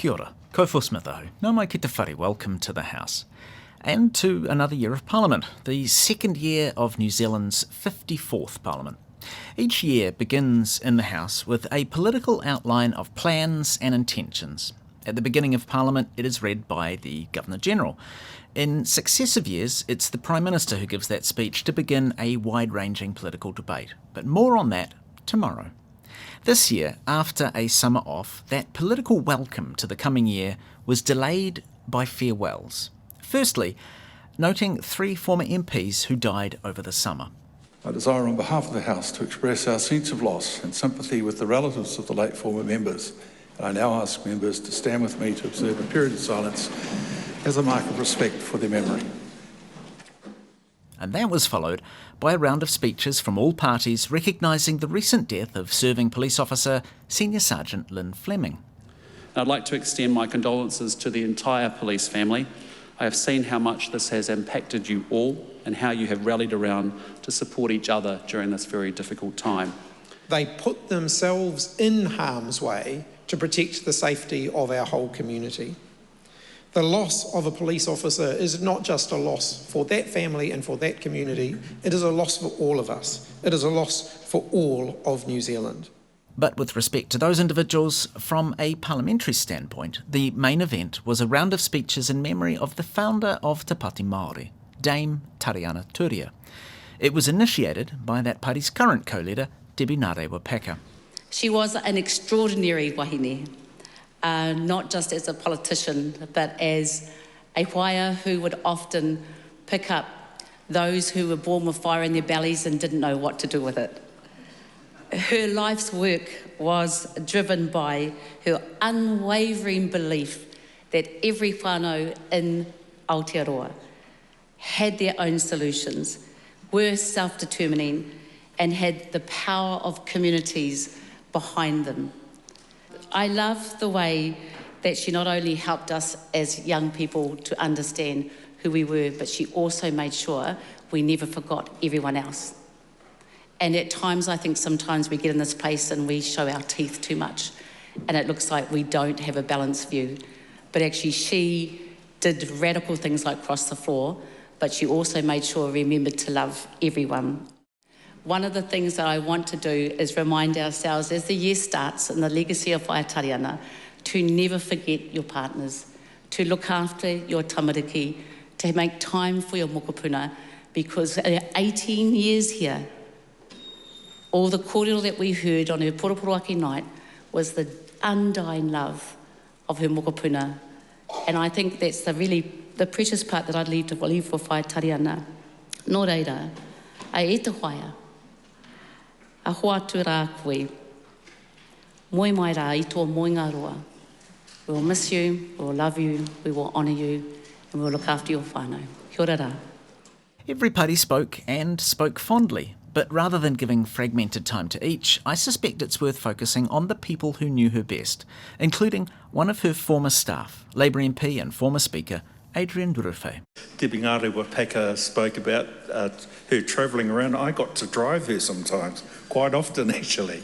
Kia ora, ko fusmatahu, no mai ki te whare, welcome to the House. And to another year of Parliament, the second year of New Zealand's 54th Parliament. Each year begins in the House with a political outline of plans and intentions. At the beginning of Parliament, it is read by the Governor-General. In successive years, it's the Prime Minister who gives that speech to begin a wide-ranging political debate. But more on that tomorrow. This year, after a summer off, that political welcome to the coming year was delayed by farewells. Firstly, noting 3 former MPs who died over the summer. I desire on behalf of the House to express our sense of loss and sympathy with the relatives of the late former members. And I now ask members to stand with me to observe a period of silence as a mark of respect for their memory. And that was followed by a round of speeches from all parties recognising the recent death of serving police officer Senior Sergeant Fleming. I'd like to extend my condolences to the entire police family. I have seen how much this has impacted you all and how you have rallied around to support each other during this very difficult time. They put themselves in harm's way to protect the safety of our whole community. The loss of a police officer is not just a loss for that family and for that community, it is a loss for all of us. It is a loss for all of New Zealand. But with respect to those individuals, from a parliamentary standpoint, the main event was a round of speeches in memory of the founder of Te Pāti Māori, Dame Tariana Turia. It was initiated by that party's current co-leader, Debbie Ngarewa-Packer. She was an extraordinary wahine, not just as a politician, but as a whaia who would often pick up those who were born with fire in their bellies and didn't know what to do with it. Her life's work was driven by her unwavering belief that every whānau in Aotearoa had their own solutions, were self-determining, and had the power of communities behind them. I love the way that she not only helped us as young people to understand who we were, but she also made sure we never forgot everyone else. And at times, I think sometimes we get in this place and we show our teeth too much, and it looks like we don't have a balanced view. But actually, she did radical things like cross the floor, but she also made sure we remembered to love everyone. One of the things that I want to do is remind ourselves as the year starts in the legacy of Tariana to never forget your partners, to look after your tamariki, to make time for your mokopuna, because 18 years here, all the kōrero that we heard on her Poroporoaki night was the undying love of her mokopuna. And I think that's the precious part that I'd leave for Tariana. Nō reira, ai e te whaia, a hoatu rā koe, moi mai rā i tō moinga roa. We will miss you, we will love you, we will honour you, and we will look after your whānau. Kia ora rā. Every party spoke, and spoke fondly. But rather than giving fragmented time to each, I suspect it's worth focusing on the people who knew her best, including one of her former staff, Labour MP and former Speaker, Adrian Durufe. Debbie Ngarewa-Packer spoke about her travelling around. I got to drive her sometimes, quite often actually.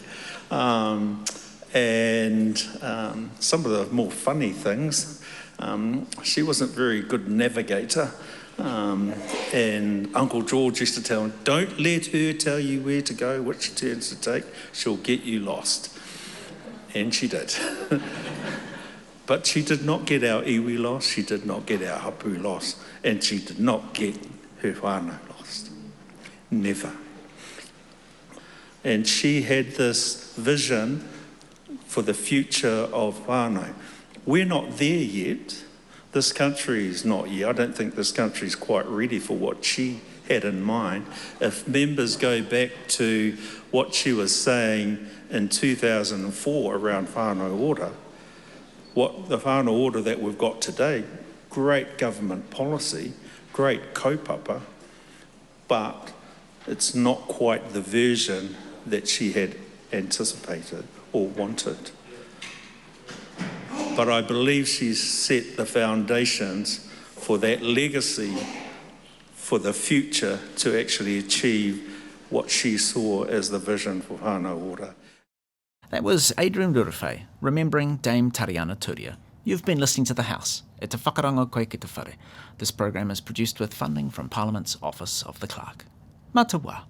And some of the more funny things, she wasn't a very good navigator. And Uncle George used to tell him, don't let her tell you where to go, which turns to take, she'll get you lost. And she did. But she did not get our iwi lost, she did not get our hapu lost, and she did not get her whānau lost. Never. And she had this vision for the future of whānau. We're not there yet. This country is not yet. I don't think this country is quite ready for what she had in mind. If members go back to what she was saying in 2004 around whānau order, what the whānau order that we've got today, great government policy, great kaupapa, but it's not quite the version that she had anticipated or wanted. But I believe she's set the foundations for that legacy for the future to actually achieve what she saw as the vision for whānau order. That was Adrian Durufe, remembering Dame Tariana Turia. You've been listening to The House, e te whakarango koe ki te whare. This program is produced with funding from Parliament's Office of the Clerk. Mā te wā.